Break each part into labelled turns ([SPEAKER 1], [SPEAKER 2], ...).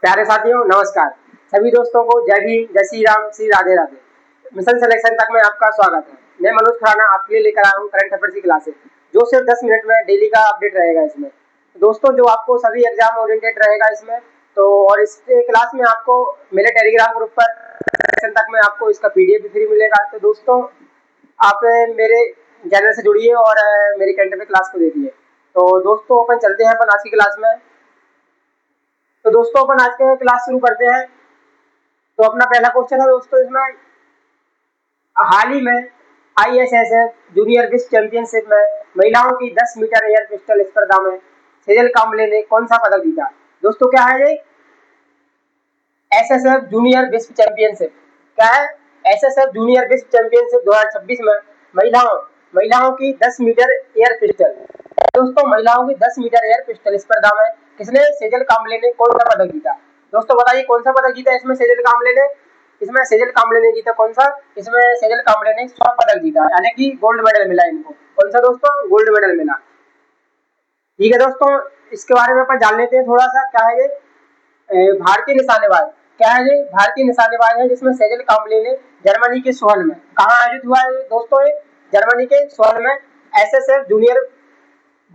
[SPEAKER 1] प्यारे साथियों नमस्कार। सभी दोस्तों को जय भीम, जय श्री राम, श्री राधे राधे। मिशन सिलेक्शन तक में आपका स्वागत है। मैं मनोज खुराना आपके लिए लेकर आया हूँ करंट अफेयर्स की क्लासेस, जो सिर्फ 10 मिनट में डेली का अपडेट रहेगा इसमें। दोस्तों जो आपको सभी एग्जाम ओरिएंटेड रहेगा इसमें, तो और इस क्लास में आपको मेरे टेलीग्राम ग्रुप पर तक में आपको इसका पीडीएफ भी फ्री मिलेगा। तो दोस्तों आप मेरे चैनल से जुड़िए और मेरी करंट अफेयर क्लास को देखिए। तो दोस्तों अपन चलते हैं अपन आज की क्लास में। तो दोस्तों अपन आज के क्लास शुरू करते हैं। तो अपना पहला क्वेश्चन है दोस्तों इसमें, हाल ही में आईएसएसएफ जूनियर विश्व चैंपियनशिप में महिलाओं की 10 मीटर एयर पिस्टल स्पर्धा में सेजल कांबले ने कौन सा पदक जीता। दोस्तों क्या है ये? एसएसएफ जूनियर विश्व चैंपियनशिप। क्या है? एसएसएफ जूनियर विश्व चैंपियनशिप 2026 में महिलाओं की 10 मीटर एयर पिस्टल। दोस्तों महिलाओं की 10 मीटर एयर पिस्टल स्पर्धा में किसने, सेजल कांबले ने कौन सा पदक जीता। दोस्तों बताइए कौन सा पदक जीता इसमें सेजल कांबले ने? इसमें सेजल कांबले ने जीता कौन सा? इसमें सेजल कांबले ने स्वर्ण पदक जीता, यानी कि गोल्ड मेडल मिला इनको। कौन सा दोस्तों? गोल्ड मेडल मिला। ठीक है दोस्तों, इसके बारे में अपन जान लेते हैं थोड़ा सा। क्या है ये? भारतीय निशानेबाज। क्या है ये? भारतीय निशानेबाज है, जिसमें सेजल कांबले ने जर्मनी के सोल में, कहाँ आयोजित हुआ है दोस्तों? ये जर्मनी के सोल में एसएसएफ जूनियर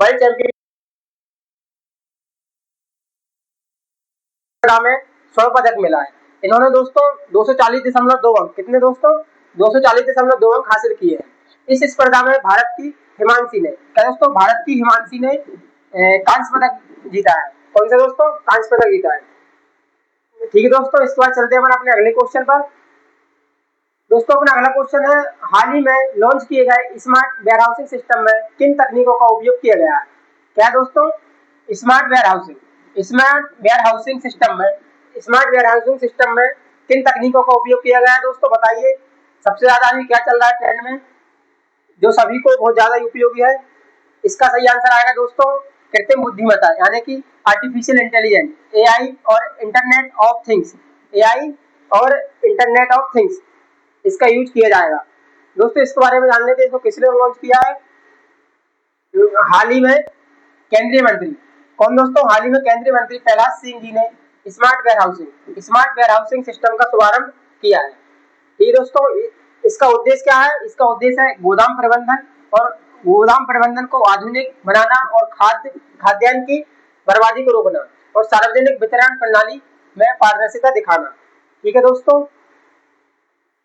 [SPEAKER 1] वर्ल्ड चैंपियन में स्वर्ण पदक मिला है। इन्होंने दोस्तों 240.2 अंक, कितने दोस्तों? 240.2 अंक हासिल किए हैं। इस स्पर्धा में भारत की हिमांशी ने, क्या दोस्तों? भारत की हिमांशी ने कांस्य पदक जीता है। कौन सा दोस्तों? कांस्य पदक जीता है। ठीक है दोस्तों, इसके बाद चलते हैं अपन अपने अगले क्वेश्चन पर। दोस्तों अपना अगला क्वेश्चन है, हाल ही में लॉन्च किए गए स्मार्ट वेयरहाउसिंग सिस्टम में किन तकनीकों का उपयोग किया गया है। क्या दोस्तों? स्मार्ट वेयरहाउसिंग सिस्टम में किन तकनीकों का उपयोग किया गया है दोस्तों बताइए। सबसे ज्यादा अभी क्या चल रहा है ट्रेंड में, जो सभी को बहुत ज्यादा उपयोगी है? इसका सही आंसर आएगा दोस्तों कृत्रिम बुद्धिमत्ता, यानी कि आर्टिफिशियल इंटेलिजेंस, एआई और इंटरनेट ऑफ थिंग्स। एआई और इंटरनेट ऑफ थिंग्स इसका यूज किया जाएगा। दोस्तों इसके बारे में जान लेते हैं, इसको किसने लॉन्च किया है हाल ही में? केंद्रीय मंत्री। कौन दोस्तों? हाल ही में केंद्रीय मंत्री प्रहलाद सिंह जी ने स्मार्ट वेयरहाउसिंग सिस्टम का शुभारंभ किया है। ठीक दोस्तों, इसका उद्देश्य क्या है? इसका उद्देश्य है गोदाम प्रबंधन को आधुनिक बनाना और खाद्यान्न की बर्बादी को रोकना और सार्वजनिक वितरण प्रणाली में पारदर्शिता दिखाना। ठीक है दोस्तों,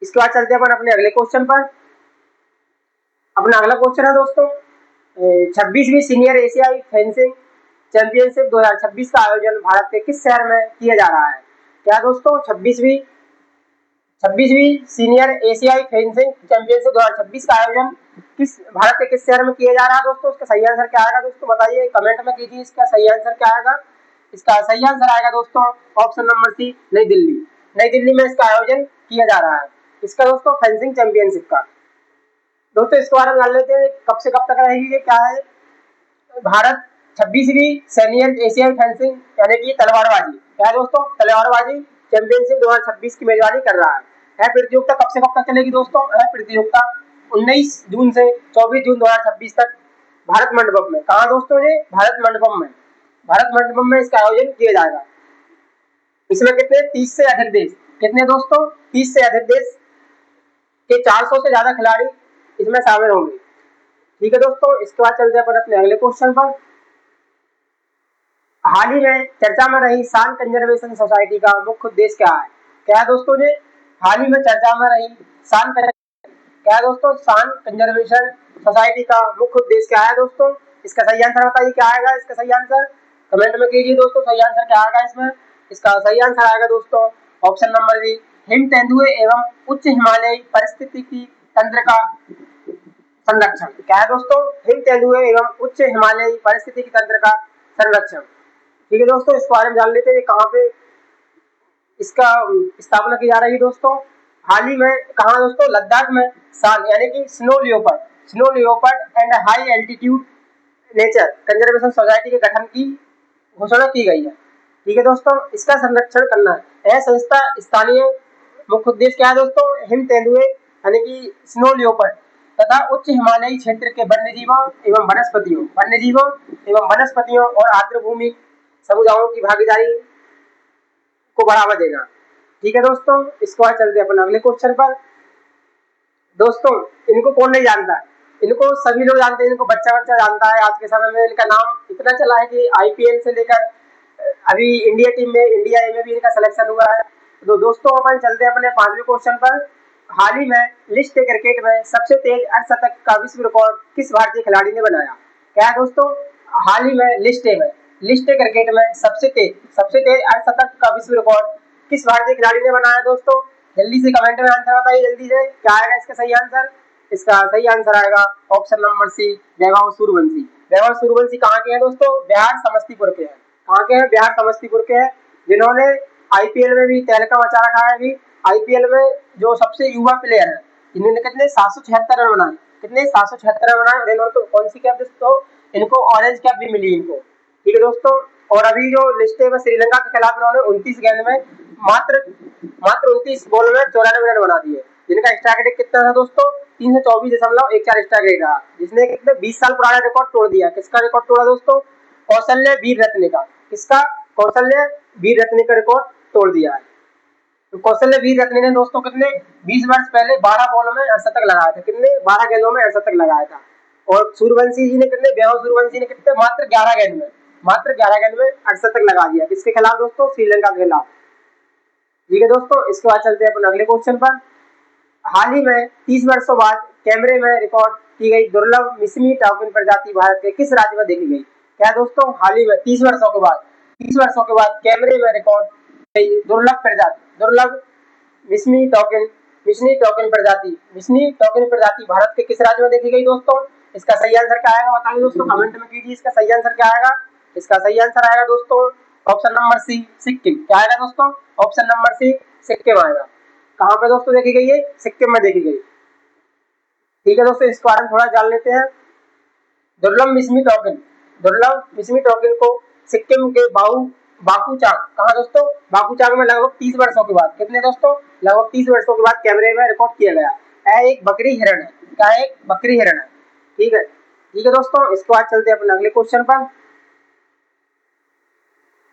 [SPEAKER 1] इसके बाद चलते हैं अपन अपने अगले क्वेश्चन पर। अपना अगला क्वेश्चन है दोस्तों, 26वीं सीनियर एशियाई फेंसिंग चैंपियनशिप 2026 का आयोजन भारत के किस शहर में किया जा रहा है। क्या दोस्तों? 26वीं सीनियर एशियाई फेंसिंग चैंपियनशिप 2026 का आयोजन भारत के किस शहर में किया जा रहा है दोस्तों? इसका सही आंसर क्या आएगा दोस्तों बताइए, कमेंट में कीजिए। इसका सही आंसर क्या आएगा? इसका सही आंसर आएगा दोस्तों ऑप्शन नंबर सी, नई दिल्ली। नई दिल्ली में इसका आयोजन किया जा रहा है, इसका दोस्तों फेंसिंग चैंपियनशिप का। दोस्तों इसके बारे में जान लेते हैं, कब से कब तक रहेगी ये। क्या है? भारत 26वीं सीनियर एशियाई फेंसिंग यानी कि तलवारबाजी, क्या दोस्तों? तलवारबाजी चैंपियनशिप 2026 की मेजबानी कर रहा है। यह प्रतियोगिता कब से कब तक चलेगी दोस्तों? यह प्रतियोगिता 19 जून से 24 जून 2026 तक भारत मंडपम में। कहाँ दोस्तों? ये भारत मंडपम में इसका आयोजन किया जाएगा। इसमें कितने? 30 से अधिक देश, कितने दोस्तों? 30 से अधिक देश के 400 से ज्यादा खिलाड़ी इसमें शामिल होंगे। ठीक है दोस्तों, इसके बाद चलते हैं अपन अपने अगले क्वेश्चन पर। हाल ही में चर्चा में रही सान कंजर्वेशन सोसाइटी का मुख्य उद्देश्य क्या है। क्या है दोस्तों? ने हाल ही में चर्चा में रही क्या है दोस्तों? सान कंजर्वेशन सोसाइटी का मुख्य उद्देश्य क्या है दोस्तों? इसका सही आंसर बताइए, क्या आएगा इसका सही आंसर? कमेंट में कीजिए दोस्तों, सही आंसर क्या आएगा इसमें? इसका सही आंसर आएगा दोस्तों ऑप्शन नंबर बी, हिम तेंदुए एवं उच्च हिमालयी पारिस्थितिकी तंत्र का संरक्षण। क्या है दोस्तों? हिम तेंदुए एवं उच्च हिमालयी पारिस्थितिकी तंत्र का संरक्षण। ठीक है दोस्तों, इस बारे में जान लेते हैं कहाँ पे इसका स्थापना की जा रही है दोस्तों। हाल ही में कहाँ दोस्तों? लद्दाख में सान यानी कि snow leopard and high altitude nature conservation society के गठन की घोषणा की गई है। ठीक है दोस्तों, इसका संरक्षण करना है। यह संस्था स्थानीय मुख्य उद्देश्य क्या है दोस्तों? हिम तेंदुए यानी कि स्नो लियोपर्ड तथा उच्च हिमालयी क्षेत्र के वन्यजीवों एवं वनस्पतियों और आर्द्र भूमि समुदायों की भागीदारी को बढ़ावा देना। ठीक है दोस्तों, इसके बाद चलते हैं अपन अगले क्वेश्चन पर। दोस्तों इनको कौन नहीं जानता है, इनको सभी लोग जानते हैं, इनको बच्चा बच्चा जानता है। आज के समय में इनका नाम इतना चला है कि आईपीएल से लेकर अभी इंडिया टीम में, इंडिया ए में भी इनका सिलेक्शन हुआ है। तो दोस्तों अपन चलते हैं अपने 5वें क्वेश्चन पर। हाल ही में लिस्ट ए क्रिकेट में सबसे तेज अर्धशतक का विश्व रिकॉर्ड किस भारतीय खिलाड़ी ने बनाया? क्या है दोस्तों, हाल ही में लिस्ट ए क्रिकेट में सबसे तेज अर्धशतक का विश्व रिकॉर्ड किस भारतीय खिलाड़ी ने बनाया? दोस्तों जल्दी से कमेंट में आंसर बताइए, जल्दी से क्या आएगा इसका सही आंसर। इसका सही आंसर आएगा ऑप्शन नंबर सी, वैभव सूर्यवंशी। वैभव सूर्यवंशी कहाँ के हैं दोस्तों? बिहार समस्तीपुर के हैं। कहाँ के हैं? बिहार समस्तीपुर के हैं, जिन्होंने आईपीएल में भी तहलका मचा रखा है। अभी आईपीएल में जो सबसे युवा प्लेयर है, इन्होंने कितने 776 रन बनाए, कितने 776 रन बनाए। इन्होंने तो कौन सी कैप दोस्तों, इनको ऑरेंज कैप भी मिली इनको। ठीक है दोस्तों, और अभी जो लिस्ट है श्रीलंका के खिलाफ इन्होंने 29 गेंद में मात्र 29 बॉल में 94 रन बना दिए, जिनका स्ट्राइक रेट कितना था दोस्तों? 324.14 स्ट्राइक रेट रहा, जिसने कितने 20 साल पुराना रिकॉर्ड तोड़ दिया। किसका रिकॉर्ड तोड़ा दोस्तों? कौशल्य वीर रत्ने का। किसका? कौशल्य वीर रत्ने का रिकॉर्ड तोड़ दिया है। तो कौशल्य वीर रत्ने ने दोस्तों कितने 20 वर्ष पहले 12 बॉलों में अर्धशतक लगाया था, कितने 12 गेंदों में अर्धशतक लगाया था। और सूर्यवंशी जी ने कितने, वैभव सूर्यवंशी ने कितने मात्र 11 गेंद में अर्धशतक लगा दिया। किसके खिलाफ दोस्तों? श्रीलंका के खिलाफ। ठीक है दोस्तों, इसके बाद चलते हैं अपन अगले क्वेश्चन पर। हाल ही में 30 वर्षों बाद कैमरे में रिकॉर्ड की गई दुर्लभ मिस्मी टॉकिन प्रजाति भारत के किस राज्य में देखी गई? क्या दोस्तों, हाल ही में 30 वर्षों के बाद कैमरे में रिकॉर्ड दुर्लभ मिस्मी टॉकिन प्रजाति भारत के किस राज्य में देखी गई दोस्तों? इसका सही आंसर क्या आएगा बताइए दोस्तों, कमेंट में कीजिए। इसका सही आंसर क्या आएगा? इसका सही आंसर आएगा दोस्तों ऑप्शन नंबर सी, सिक्किम। क्या आएगा दोस्तों? ऑप्शन नंबर सी, सिक्किम आएगा। कहाँ पे दोस्तों देखी गई है? सिक्किम में देखी गई। ठीक है दोस्तों, इसके बारे में थोड़ा जान लेते हैं। दुर्लभ मिस्मी टॉकिन को सिक्किम के बाकूचांग, कहाँ दोस्तों? बाकूचांग में लगभग 30 वर्षों के बाद, कितने दोस्तों? लगभग 30 वर्षों के बाद कैमरे में रिकॉर्ड किया गया। यह एक बकरी हिरण है। क्या है? एक बकरी हिरण है। ठीक है दोस्तों, इसके बाद चलते हैं अपने अगले क्वेश्चन पर।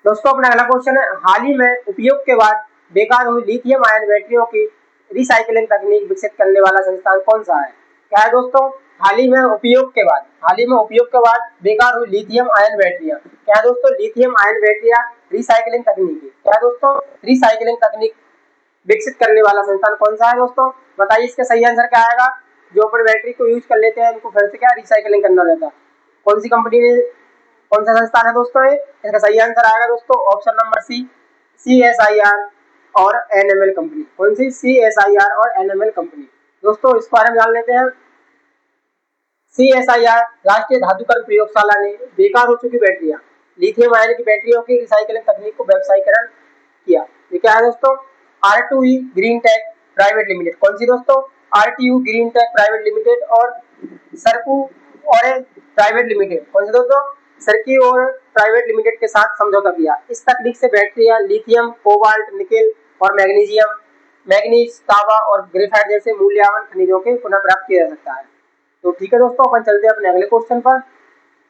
[SPEAKER 1] दोस्तों अपना अगला क्वेश्चन है, हाल ही में उपयोग के बाद बेकार हुई लिथियम आयन बैटरियों की रिसाइकलिंग तकनीक विकसित करने वाला संस्थान कौन सा है? क्या है दोस्तों? हाल ही में उपयोग के बाद बेकार हुई लिथियम आयन बैटरियां। क्या है दोस्तों? लिथियम आयन बैटरियां रिसाइकलिंग तकनीक। क्या है दोस्तों? रिसाइकलिंग तकनीक विकसित करने वाला संस्थान कौन सा है दोस्तों? बताइए इसका सही आंसर क्या आएगा। जो अपन बैटरी को यूज कर लेते हैं, उनको फिर से क्या रिसाइकलिंग करना रहता है। कौन सी कंपनी ने, कौन सा संस्थान है दोस्तों ये? इसका सही आंसर आएगा दोस्तों ऑप्शन नंबर सी, CSIR और NML कंपनी। कौन सी? CSIR और NML कंपनी। दोस्तों इस बारे में जान लेते हैं। CSIR राष्ट्रीय धातुकर्म प्रयोगशाला ने बेकार हो चुकी बैटरियां, लिथियम आयन की बैटरियों की रिसाइकलिंग तकनीक को व्यवसायीकरण किया। ये क्या है दोस्तों? R2E green tech private limited. कौन सी दोस्तों? RTU green tech private limited और सरकू ऑरेंज प्राइवेट लिमिटेड। कौन सी दोस्तों? सरकी और प्राइवेट लिमिटेड के साथ समझौता किया। इस तकनीक से बैटरियां लिथियम, कोबाल्ट, निकेल और मैग्नीज, तांबा और ग्रेफाइट जैसे मूल्यवान खनिजों के पुनः प्राप्त किया जा सकता है। तो ठीक है दोस्तों, अपन चलते हैं अपने अगले क्वेश्चन पर।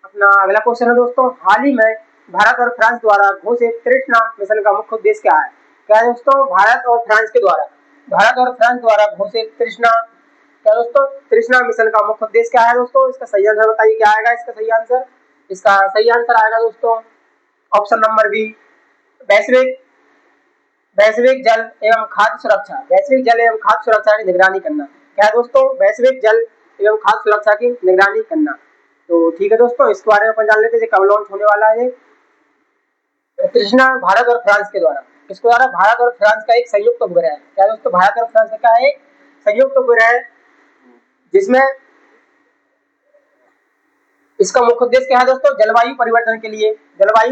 [SPEAKER 1] अपना अगला क्वेश्चन है दोस्तों, हाल ही में भारत और फ्रांस द्वारा घोषित तृष्णा मिशन का मुख्य उद्देश्य क्या है? क्या है दोस्तों? भारत और फ्रांस द्वारा घोषित तृष्णा मिशन का मुख्य उद्देश्य क्या है दोस्तों? इसका सही आंसर बताइए, क्या आएगा इसका सही आंसर? इसका सही आंसर आएगा दोस्तों ऑप्शन नंबर बी, वैश्विक जल एवं खाद्य सुरक्षा की निगरानी करना। क्या है दोस्तों? वैश्विक जल एवं खाद्य सुरक्षा की निगरानी करना। तो ठीक है दोस्तों, इसके बारे में अपन जान लेते हैं कब लॉन्च होने वाला है। तृष्णा भारत और फ्रांस के द्वारा, किसके द्वारा? भारत और फ्रांस का एक संयुक्त उपग्रह है। क्या दोस्तों? भारत और फ्रांस का एक संयुक्त उपग्रह है, जिसमें इसका मुख्य उद्देश्य क्या है दोस्तों? जलवायु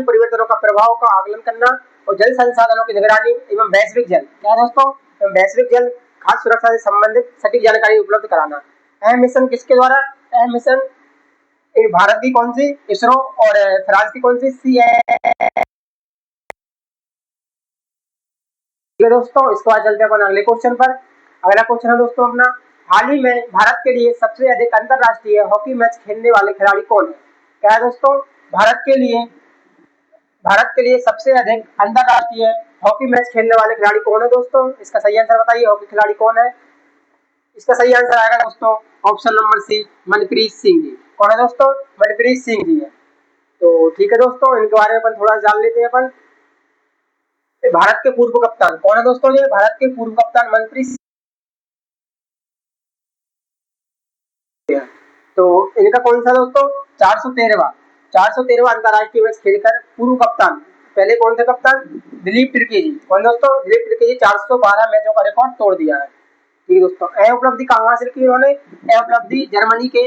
[SPEAKER 1] परिवर्तनों का प्रभाव का आकलन करना और जल संसाधनों की निगरानी एवं वैश्विक जल, क्या है दोस्तों? वैश्विक जल खाद्य सुरक्षा से संबंधित सटीक जानकारी उपलब्ध कराना। अहम मिशन किसके द्वारा? अहम मिशन भारत की कौन सी? इसरो, और फ्रांस की कौन सी? दोस्तों इसके बाद चलते हैं अपन अगले क्वेश्चन पर। अगला क्वेश्चन है दोस्तों अपना, हाल ही में भारत के लिए सबसे अधिक अंतरराष्ट्रीय हॉकी मैच खेलने वाले खिलाड़ी कौन है? क्या है दोस्तों? भारत के लिए सबसे अधिक अंतरराष्ट्रीय हॉकी मैच खेलने वाले खिलाड़ी कौन है दोस्तों? इसका सही आंसर बताइए, हॉकी खिलाड़ी कौन है? इसका सही आंसर आएगा दोस्तों option number C, Manpreet Singh ji. कौन है दोस्तों? मनप्रीत सिंह जी है। तो ठीक है दोस्तों, इनके बारे में अपन थोड़ा जान लेते हैं अपन। भारत के पूर्व कप्तान कौन है दोस्तों? ये भारत के पूर्व कप्तान मनप्रीत सिंह है। तो इनका कौन सा दोस्तों? 413वां अंतरराष्ट्रीय मैच खेलकर पूर्व कप्तान। पहले कौन थे कप्तान? दिलीप तिर्की जी। कौन दोस्तों? दिलीप तिर्की जी 412 मैचों का रिकॉर्ड तोड़ दिया है। ठीक है दोस्तों, यह उपलब्धि कहाँ हासिल की उन्होंने? यह उपलब्धि जर्मनी के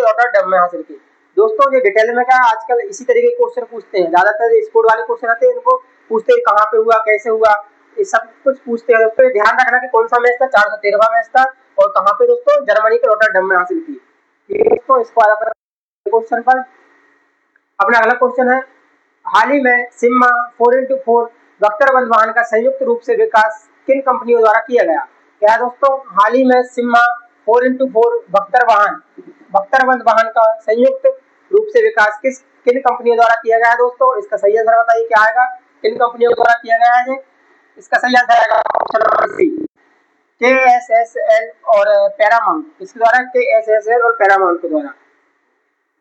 [SPEAKER 1] रॉटरडैम में हासिल की। दोस्तों ये डिटेल में क्या आजकल इसी तरीके के क्वेश्चन पूछते हैं, ज्यादातर स्पोर्ट वाले क्वेश्चन आते हैं, इनको पूछते हैं कहाँ पे हुआ, कैसे हुआ, ये सब कुछ पूछते हैं दोस्तों। ध्यान रखना कि कौन सा मैच था, 413वां मैच था, और कहाँ पे दोस्तों? जर्मनी के रॉटरडैम में हासिल की। ठीक है दोस्तों, इसको आगे क्वेश्चन पर अपना अगला क्वेश्चन है, हाल ही में सिम्मा 4x4 बख्तरबंद वाहन का संयुक्त रूप से विकास किन कंपनियों द्वारा किया गया? क्या दोस्तों? हाल ही में सिम्मा 4x4 बख्तरबंद वाहन का संयुक्त रूप से विकास किन कंपनियों द्वारा किया गया है दोस्तों? इसका सही आंसर बताइए क्या आएगा? किन कंपनियों द्वारा किया गया है? इसका सही आंसर आएगा ऑप्शन नंबर सी, KSSL और पैरामाउंट। इसके द्वारा KSSL और पैरामाउंट के द्वारा।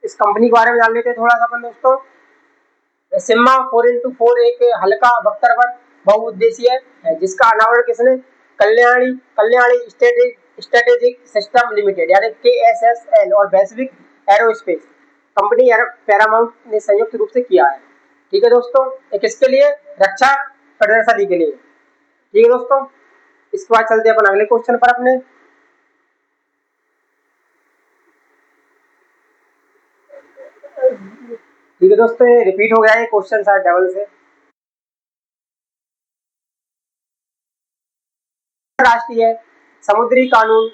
[SPEAKER 1] इस कंपनी के बारे में जान लेते हैं थोड़ा सा अपन दोस्तों। सिम्मा 4x4 एक हल्का बख्तरबंद बहुउद्देशीय है जिसका अनावरण किसने? Kalyani Kalyani strategic system limited यानी KSSL और वैश्विक एरोस्पेस कंपनी पैरामाउंट ने संयुक्त रूप से किया है। ठीक है दोस्तों, एक इसके लिए रक्षा प्रदर्शनी के लिए। ठीक है दोस्तों, इसके बाद चलते हैं अपन अगले क्वेश्चन पर अपने। ठीक है दोस्तों, ये रिपीट हो गया है क्वेश्चन शायद डबल से। राष्ट्रीय समुद्री कानून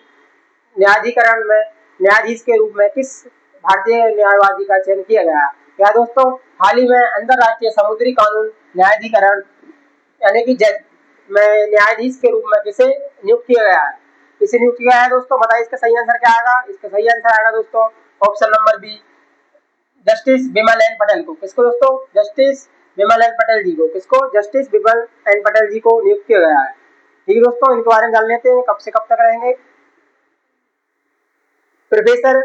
[SPEAKER 1] न्यायाधिकरण में न्यायाधीश के रूप में किस भारतीय न्यायवादी का चयन किया गया? क्या दोस्तों? हाल ही में अंतरराष्ट्रीय समुद्री कानून न्यायाधिकरण यानी कि जज में न्यायाधीश के रूप में किसे नियुक्त किया गया है? किसे नियुक्त किया है दोस्तों? बताइए इसका सही आंसर क्या आएगा? इसका सही आंसर आएगा दोस्तों option number B, justice Bimal N Patel को। किसको दोस्तों? जस्टिस बिमल एन पटेल जी को। किसको? जस्टिस बिमल एन पटेल जी को नियुक्त किया गया है। ठीक है दोस्तों, इनके बारे में जान लेते हैं कब से कब तक रहेंगे। प्रोफेसर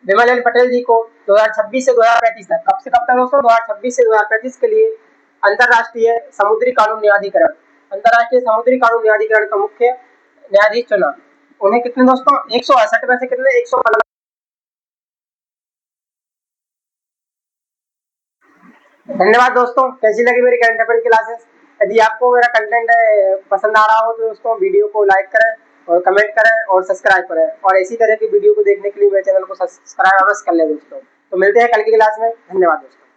[SPEAKER 1] बिमल एन पटेल जी को 2026 से 2035 तक। कब से कब तक दोस्तों? 2026 से 2035 के लिए अंतरराष्ट्रीय समुद्री कानून न्यायाधिकरण का मुख्य न्यायाधीश चुना। उन्हें कितने दोस्तों? 168 में से कितने? 115। धन्यवाद दोस्तों, कैसी लगी मेरी करंट अफेयर क्लासेस? यदि आपको मेरा कंटेंट पसंद आ रहा हो तो दोस्तों वीडियो को लाइक करें और कमेंट करें और सब्सक्राइब करें, और इसी तरह की वीडियो को देखने के लिए मेरे चैनल को सब्सक्राइब अवश्य कर लें दोस्तों। तो मिलते हैं कल की क्लास में। धन्यवाद दोस्तों।